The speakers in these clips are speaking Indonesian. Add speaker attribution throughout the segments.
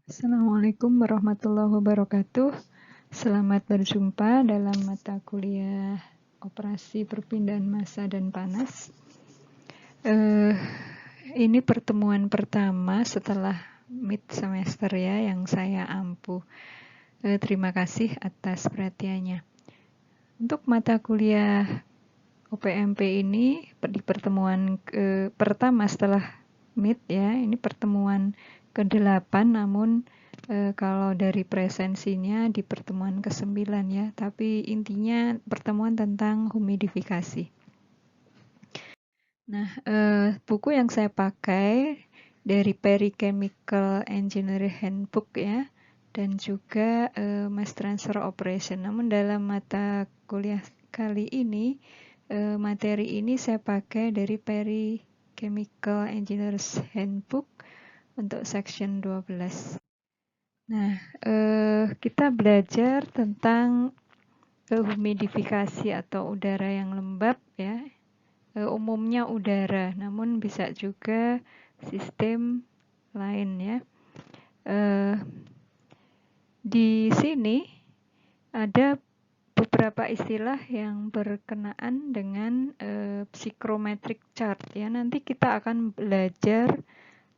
Speaker 1: Assalamualaikum warahmatullahi wabarakatuh. Selamat berjumpa dalam mata kuliah operasi perpindahan massa dan panas. Ini pertemuan pertama setelah mid semester ya yang saya ampuh. Terima kasih atas perhatiannya. Untuk mata kuliah OPMP ini di pertemuan pertama setelah mid ya, ini pertemuan ke-8 namun kalau dari presensinya di pertemuan ke-9 ya, tapi intinya pertemuan tentang humidifikasi. Nah, buku yang saya pakai dari Perry Chemical Engineering Handbook ya, dan juga Mass Transfer Operation. Namun dalam mata kuliah kali ini, materi ini saya pakai dari Perry Chemical Engineers Handbook untuk section 12. Nah, kita belajar tentang humidifikasi atau udara yang lembab ya. Umumnya udara, namun bisa juga sistem lain ya. Di sini ada beberapa istilah yang berkenaan dengan psychrometric chart ya. Nanti kita akan belajar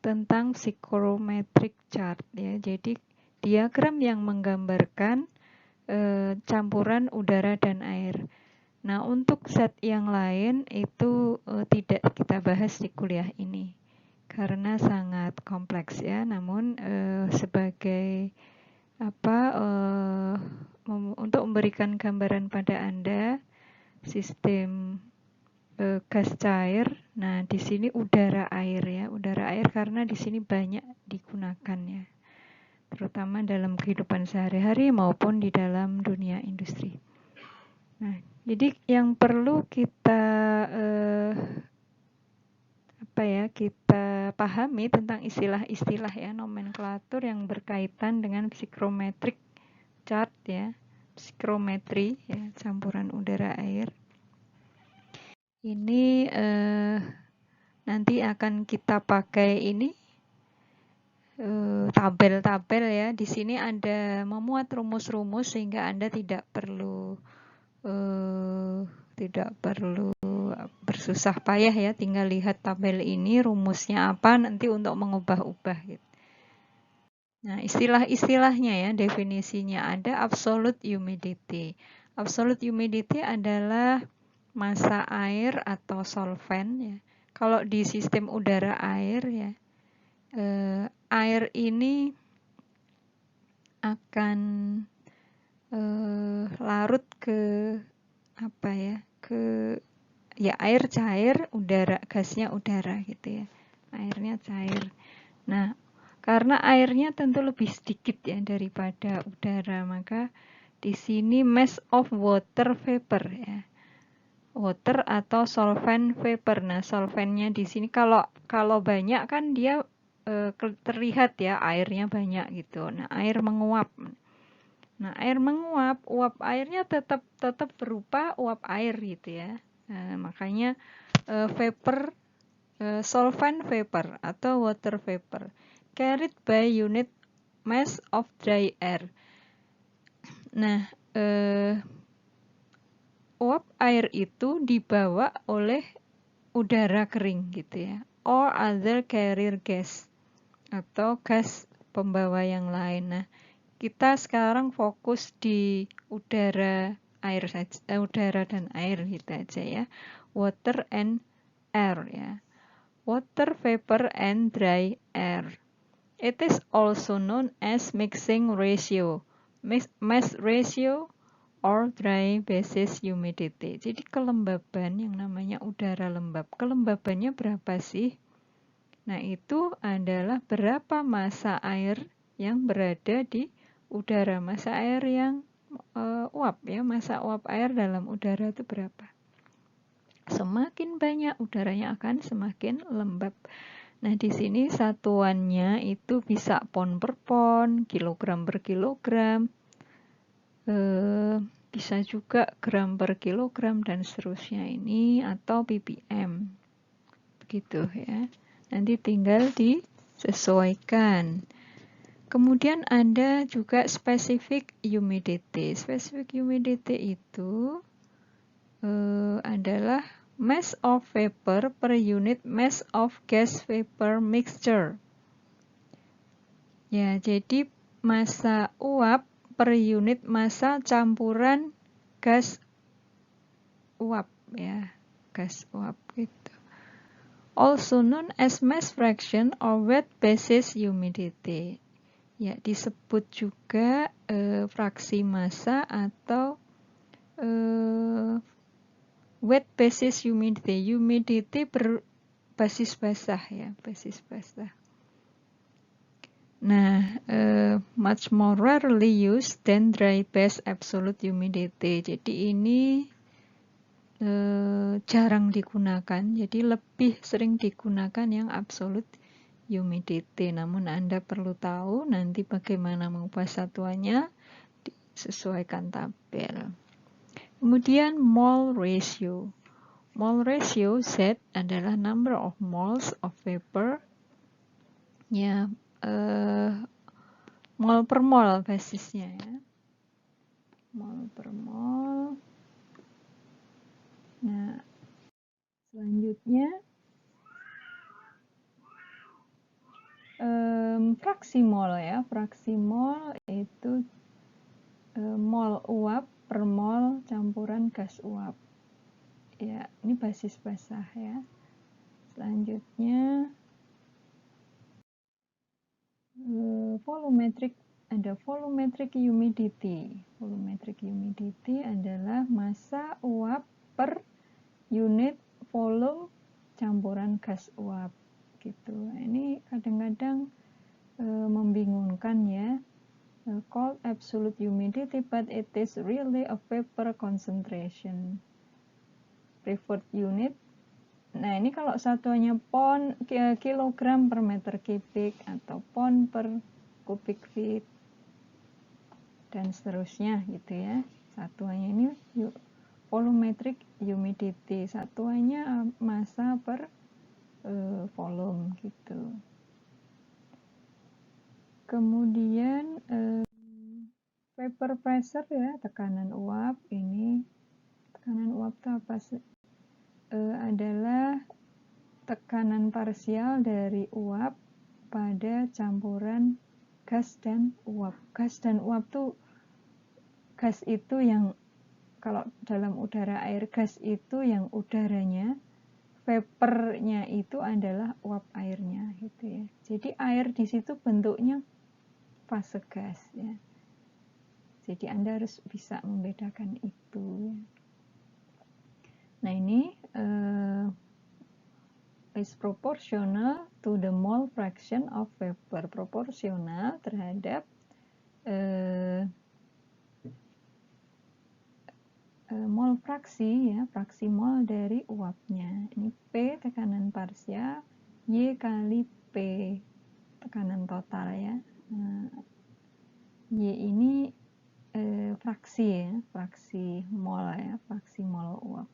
Speaker 1: tentang psychrometric chart ya. Jadi diagram yang menggambarkan campuran udara dan air. Nah, untuk zat yang lain itu tidak kita bahas di kuliah ini karena sangat kompleks ya. Namun sebagai untuk memberikan gambaran pada Anda sistem gas cair. Nah, di sini udara air ya, udara air karena di sini banyak digunakan ya, terutama dalam kehidupan sehari-hari maupun di dalam dunia industri. Nah, jadi yang perlu kita kita pahami tentang istilah-istilah ya, nomenklatur yang berkaitan dengan psychrometric chart ya, psikrometri ya, campuran udara air. Ini nanti akan kita pakai ini tabel-tabel ya. Di sini ada memuat rumus-rumus sehingga Anda tidak perlu bersusah payah ya, tinggal lihat tabel ini rumusnya apa nanti untuk mengubah-ubah gitu. Nah, istilah-istilahnya ya, definisinya ada absolute humidity. Absolute humidity adalah massa air atau solvent ya. Kalau di sistem udara air ya, air ini akan larut ke air cair, udara, gasnya udara gitu ya. Airnya cair. Nah, karena airnya tentu lebih sedikit ya daripada udara, maka di sini mass of water vapor ya. Water atau solvent vapor. Nah, solventnya di sini kalau banyak kan dia terlihat ya airnya banyak gitu. Nah, air menguap. Nah, air menguap, uap airnya tetap berupa uap air gitu ya. Nah, makanya vapor, solvent vapor atau water vapor carried by unit mass of dry air. Nah, uap air itu dibawa oleh udara kering gitu ya, or other carrier gas atau gas pembawa yang lain. Nah, kita sekarang fokus di udara air saja, udara dan air gitu aja ya. Water and air ya. Water vapor and dry air. It is also known as mixing ratio, mass ratio, or dry basis humidity. Jadi kelembaban yang namanya udara lembab. Kelembabannya berapa sih? Nah, itu adalah berapa massa air yang berada di udara. Massa air yang uap ya, massa uap air dalam udara itu berapa? Semakin banyak udaranya akan semakin lembab. Nah, di sini satuannya itu bisa pon per pon, kilogram per kilogram, bisa juga gram per kilogram dan seterusnya ini, atau ppm. Begitu ya. Nanti tinggal disesuaikan. Kemudian ada juga specific humidity. Specific humidity itu adalah mass of vapor per unit mass of gas vapor mixture. Ya, jadi massa uap per unit massa campuran gas uap ya, gas uap gitu. Also known as mass fraction or wet basis humidity. Ya, disebut juga fraksi massa atau wet basis humidity. Humidity berbasis basah ya, basis basah. Nah, much more rarely used than dry base absolute humidity. Jadi ini jarang digunakan. Jadi lebih sering digunakan yang absolute humidity. Namun Anda perlu tahu nanti bagaimana mengubah satuannya, disesuaikan tabel. Kemudian mole ratio. Mole ratio Z adalah number of moles of vapor. Ya, mol per mol basisnya ya. Mol per mol. Nah, selanjutnya fraksi mol ya. Fraksi mol itu mol uap per mol campuran gas uap. Ya, ini basis basah ya. Selanjutnya volumetric, ada volumetric humidity. Volumetric humidity adalah massa uap per unit volume campuran gas uap gitu. Ini kadang-kadang membingungkan ya. Called absolute humidity, but it is really a vapor concentration. Preferred unit. Nah, ini kalau satuannya pon, kilogram per meter kubik atau pon per kubik feet dan seterusnya gitu ya. Satuannya ini volumetric humidity, satuannya massa per volume gitu. Kemudian vapor pressure ya, tekanan uap. Ini tekanan uap itu apa sih? Adalah tekanan parsial dari uap pada campuran gas dan uap. Gas dan uap tuh, gas itu yang kalau dalam udara air, gas itu yang udaranya, vapornya itu adalah uap airnya gitu ya. Jadi air di situ bentuknya fase gas ya. Jadi Anda harus bisa membedakan itu ya. Nah, ini is proportional to the mole fraction of vapor. Proporsional terhadap mol fraksi ya, fraksi mol dari uapnya. Ini P tekanan parsial, Y kali P tekanan total ya. Nah, Y ini fraksi ya, fraksi mol ya, fraksi mol uap.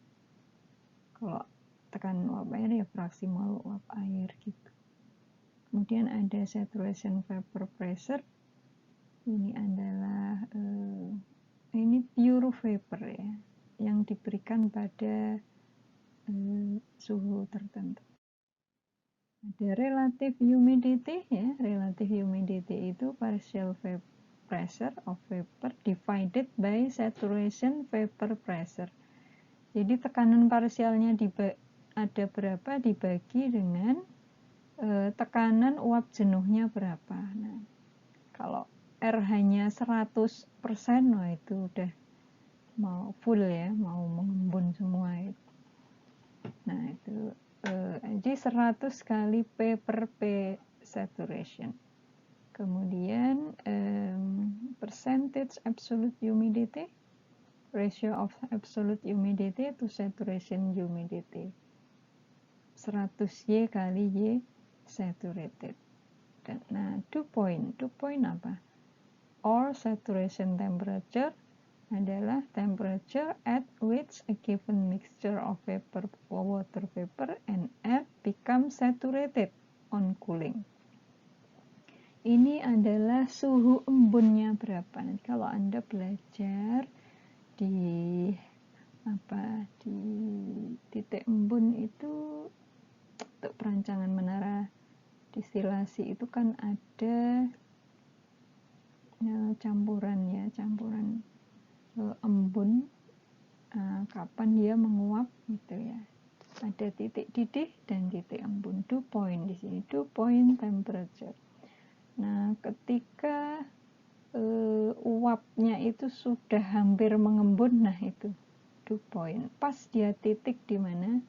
Speaker 1: Kalau tekanan uap air ya fraksi mol uap air gitu. Kemudian ada saturation vapor pressure. Ini adalah ini pure vapor ya, yang diberikan pada suhu tertentu. Ada relative humidity ya, relative humidity itu partial pressure of vapor divided by saturation vapor pressure. Jadi tekanan parsialnya ada berapa dibagi dengan tekanan uap jenuhnya berapa. Nah, kalau R hanya 100%, nah itu udah mau full ya, mau mengembun semua itu. Nah, itu jadi 100 kali P per P saturation. Kemudian percentage absolute humidity, ratio of absolute humidity to saturation humidity. 100 Y kali Y saturated. Nah, dew point apa? Or saturation temperature adalah temperature at which a given mixture of vapor, water vapor and air become saturated on cooling. ini adalah suhu embunnya berapa. Nanti kalau Anda belajar di titik embun itu untuk perancangan menara distilasi itu kan ada campuran embun, kapan dia menguap gitu ya. Ada titik didih dan titik embun. Dew point di sini, dew point temperature. Nah, ketika uapnya itu sudah hampir mengembun, nah itu dew point. Pas dia titik di mana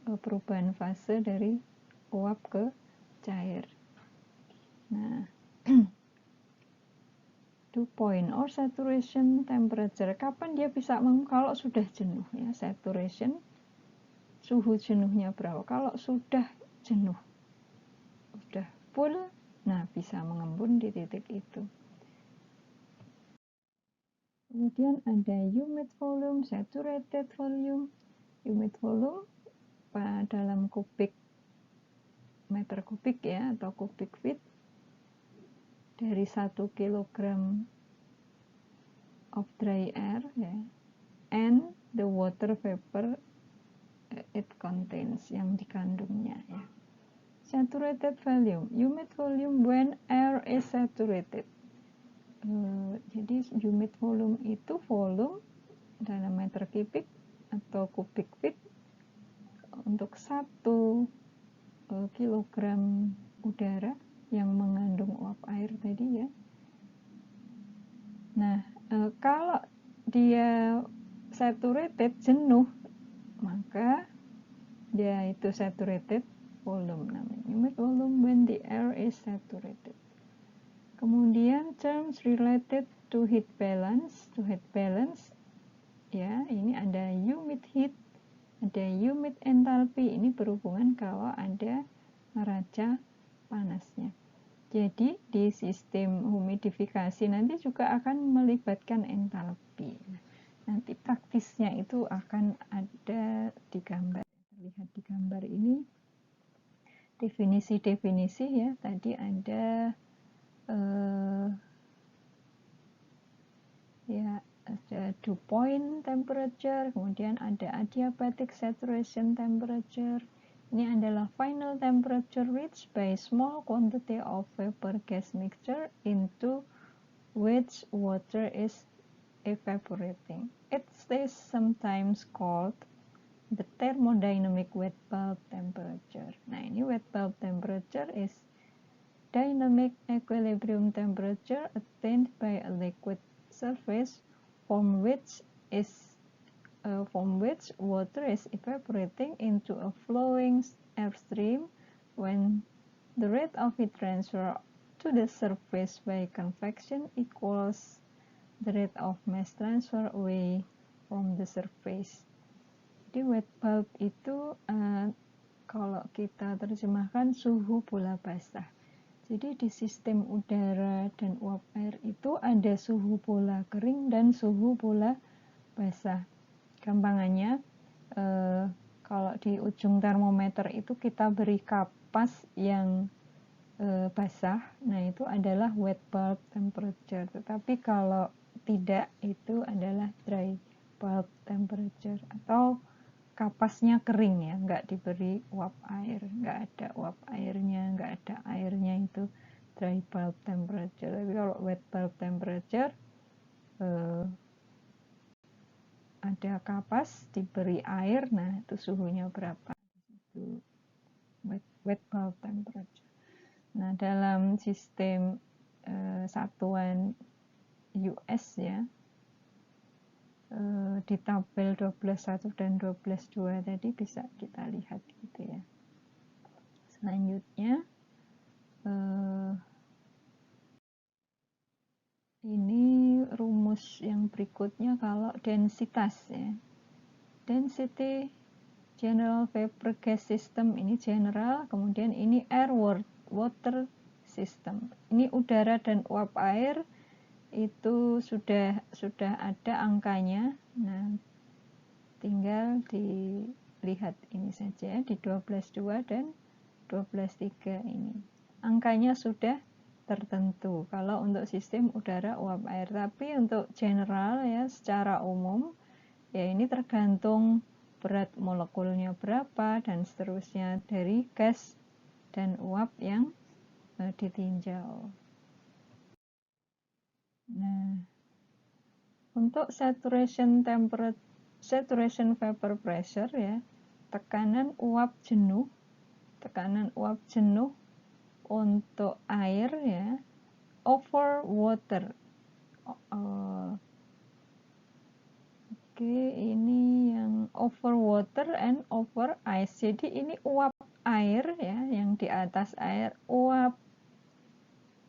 Speaker 1: perubahan fase dari uap ke cair. Nah, dew point or saturation temperature. Kapan dia bisa kalau sudah jenuh ya, saturation, suhu jenuhnya berapa? Kalau sudah jenuh, sudah full, nah bisa mengembun di titik itu. Kemudian ada humid volume, saturated volume. Humid volume dalam meter kubik ya, atau kubik feet, dari 1 kg of dry air ya, and the water vapor it contains, yang dikandungnya ya. Saturated volume, humid volume when air is saturated. Jadi humid volume itu volume dalam meter kubik atau kubik feet untuk 1 kilogram udara yang mengandung uap air tadi ya. Nah, kalau dia saturated, jenuh, maka dia itu saturated volume namanya. Humid volume when the air is saturated. Kemudian terms related to heat balance. To heat balance ya, ini ada humid heat, ada humid enthalpy. Ini berhubungan kalau ada neraca panasnya. Jadi di sistem humidifikasi nanti juga akan melibatkan enthalpy. Nanti praktisnya itu akan ada di gambar. Terlihat di gambar ini definisi-definisi ya. Tadi ada ada dew point temperature, kemudian ada adiabatic saturation temperature. Ini adalah final temperature reached by small quantity of vapor gas mixture into which water is evaporating. It is sometimes called the thermodynamic wet bulb temperature. Nah, ini wet bulb temperature is dynamic equilibrium temperature attained by a liquid surface from which water is evaporating into a flowing airstream when the rate of heat transfer to the surface by convection equals the rate of mass transfer away from the surface. Jadi wet bulb itu kalau kita terjemahkan suhu bola basah. Jadi di sistem udara dan uap air itu ada suhu bola kering dan suhu bola basah. Gampangannya, kalau di ujung termometer itu kita beri kapas yang basah, nah itu adalah wet bulb temperature. Tetapi kalau tidak, itu adalah dry bulb temperature, atau kapasnya kering ya, nggak diberi uap air, nggak ada uap airnya, nggak ada airnya, itu dry bulb temperature. Tapi kalau wet bulb temperature ada kapas diberi air, nah itu suhunya berapa, itu wet bulb temperature. Nah, dalam sistem satuan US ya, di tabel 12.1 dan 12.2 tadi bisa kita lihat gitu ya. Selanjutnya ini rumus yang berikutnya kalau densitas ya. Density general vapor gas system, ini general, kemudian ini air water system. Ini udara dan uap air itu sudah ada angkanya. Nah, tinggal dilihat ini saja di 12.2 dan 12.3 ini. Angkanya sudah tertentu kalau untuk sistem udara uap air. Tapi untuk general ya, secara umum ya ini tergantung berat molekulnya berapa dan seterusnya dari gas dan uap yang ditinjau. Nah, untuk saturation vapor pressure ya, tekanan uap jenuh untuk air ya, over water. Oke, ini yang over water and over ice. Jadi ini uap air ya, yang di atas air, uap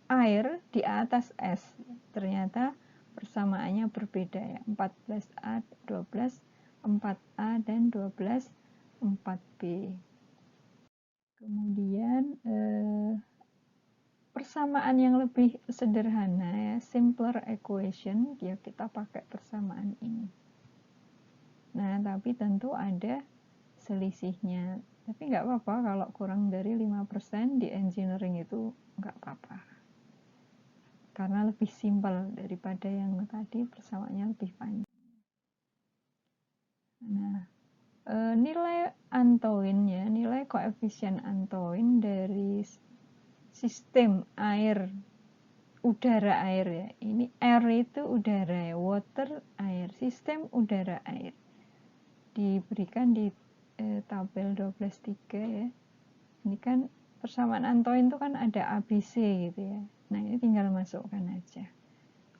Speaker 1: air di atas es. Ternyata persamaannya berbeda ya, 14A, 12, 4A, dan 12, 4B. Kemudian persamaan yang lebih sederhana ya, simpler equation, ya kita pakai persamaan ini. Nah, tapi tentu ada selisihnya. Tapi nggak apa-apa kalau kurang dari 5% di engineering itu nggak apa-apa. Karena lebih simpel daripada yang tadi persamaannya lebih panjang. Nah, nilai Antoine ya, nilai koefisien Antoine dari sistem air, udara air ya. Ini air itu udara ya, water air, sistem udara air. Diberikan di tabel 12.3 ya. Ini kan persamaan Antoine itu kan ada ABC gitu ya. Nah, ini tinggal masukkan aja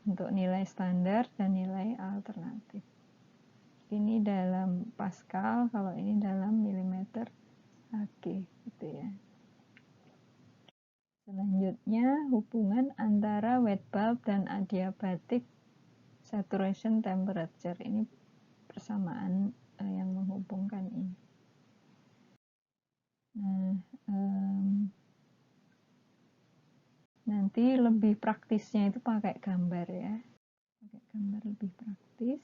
Speaker 1: untuk nilai standar dan nilai alternatif. Ini dalam Pascal, kalau ini dalam milimeter Hg gitu ya. Selanjutnya hubungan antara wet bulb dan adiabatic saturation temperature. Ini persamaan yang menghubungkan ini. Nah, nanti lebih praktisnya itu pakai gambar ya, pakai gambar lebih praktis.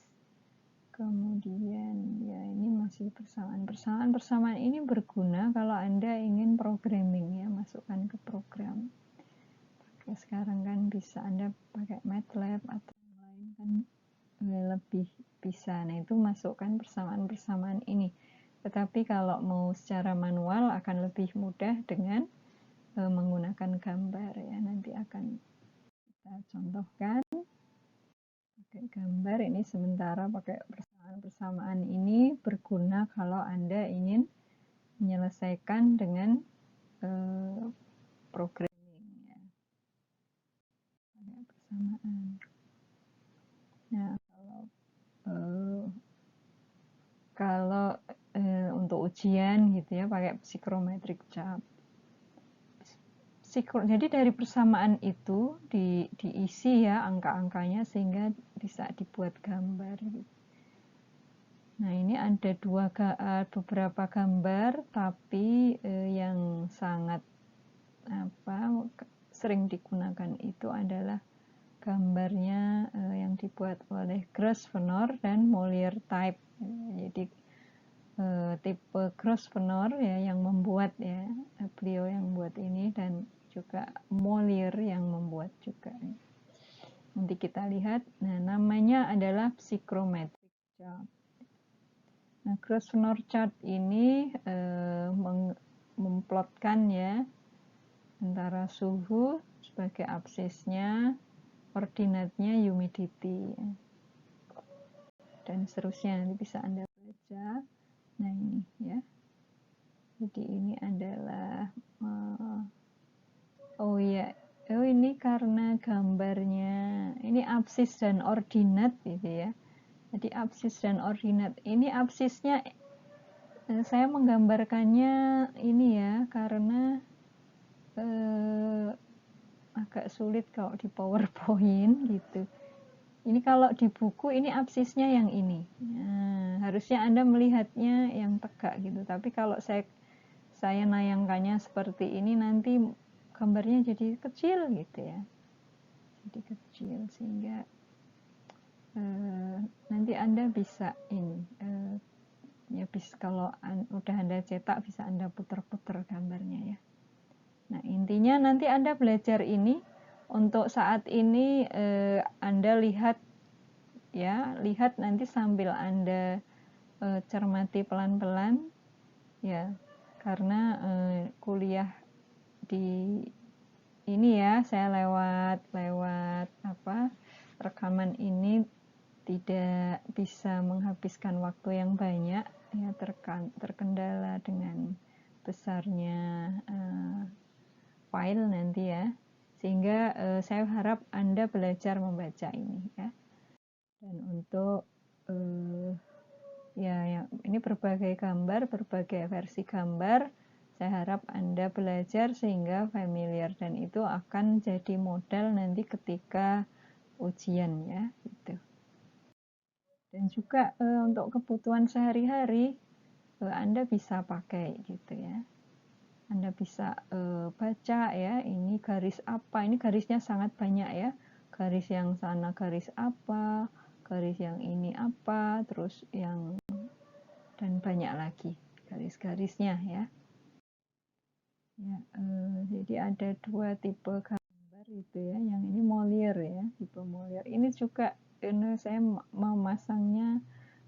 Speaker 1: Kemudian ya ini masih persamaan ini berguna kalau Anda ingin programming ya, masukkan ke program. Oke, sekarang kan bisa Anda pakai MATLAB atau yang lain kan lebih bisa. Nah, itu masukkan persamaan ini. Tetapi kalau mau secara manual akan lebih mudah dengan menggunakan gambar ya. Nanti akan kita contohkan pakai gambar. Ini sementara pakai persamaan ini berguna kalau Anda ingin menyelesaikan dengan programming ya. Pakai persamaan. Nah, kalau untuk ujian gitu ya pakai psychrometric chart. Jadi dari persamaan itu diisi ya angka-angkanya sehingga bisa dibuat gambar gitu. Nah, ini ada beberapa gambar, tapi yang sangat sering digunakan itu adalah gambarnya yang dibuat oleh Grosvenor dan Mollier type. Jadi tipe Grosvenor ya yang membuat ya, beliau yang membuat ini, dan juga Mollier yang membuat juga. Nanti kita lihat. Nah, namanya adalah psychrometric chart. Nah, Grosvenor chart ini memplotkan ya antara suhu sebagai absisnya, ordinatnya humidity ya, dan seterusnya. Nanti bisa Anda baca. Nah, ini ya. Jadi ini adalah ini karena gambarnya ini absis dan ordinat gitu ya. Jadi absis dan ordinat ini, absisnya saya menggambarkannya ini ya karena agak sulit kalau di PowerPoint gitu. Ini kalau di buku ini absisnya yang ini. Nah, harusnya Anda melihatnya yang tegak gitu. Tapi kalau saya nayangkannya seperti ini, nanti gambarnya jadi kecil gitu ya. Jadi kecil sehingga nanti Anda bisa ini ya, bisa kalau udah Anda cetak bisa Anda putar-putar gambarnya ya. Nah, intinya nanti Anda belajar ini untuk saat ini Anda lihat ya, lihat nanti sambil Anda cermati pelan-pelan ya, karena kuliah di ini ya, saya lewat apa rekaman ini tidak bisa menghabiskan waktu yang banyak ya, terkendala dengan besarnya file nanti ya, sehingga saya harap Anda belajar membaca ini ya. Dan untuk ya ini berbagai gambar, berbagai versi gambar, saya harap Anda belajar sehingga familiar, dan itu akan jadi modal nanti ketika ujian ya gitu. Dan juga untuk kebutuhan sehari-hari Anda bisa pakai gitu ya. Anda bisa baca ya, ini garis apa, ini garisnya sangat banyak ya, garis yang sana garis apa, garis yang ini apa, terus yang dan banyak lagi garis-garisnya ya. Ya, jadi ada dua tipe gambar itu ya, yang ini Molière ya, tipe Molière. Ini juga ini saya memasangnya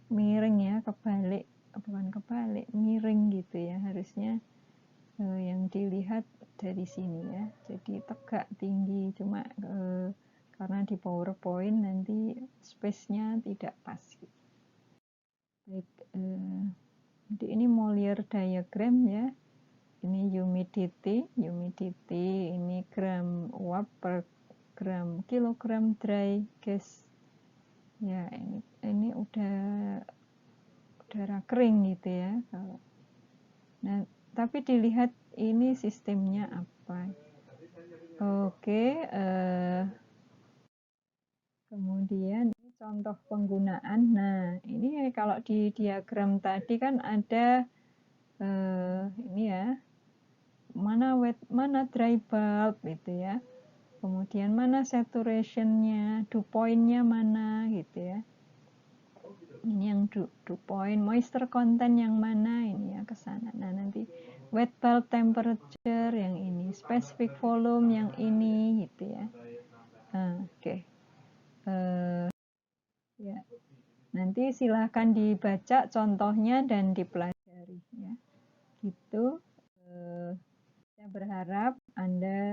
Speaker 1: miring ya, kebalik, bukan kebalik, miring gitu ya, harusnya yang dilihat dari sini ya, jadi tegak tinggi, cuma karena di PowerPoint nanti space-nya tidak pas gitu. Baik, jadi ini Molière diagram ya, ini humidity, ini gram uap per gram kilogram dry gas ya, ini udara kering gitu ya kalau. Nah, tapi dilihat ini sistemnya apa. Oke, kemudian ini contoh penggunaan. Nah, ini kalau di diagram tadi kan ada ini ya, mana wet, mana dry bulb gitu ya. Kemudian mana saturation-nya, dew point-nya mana gitu ya. Ini yang dew point, moisture content yang mana, ini ya ke sana. Nah, nanti wet bulb temperature yang ini, specific volume yang ini gitu ya. Oke. Ya. Nanti silahkan dibaca contohnya dan dipelajari ya. Gitu. Saya berharap Anda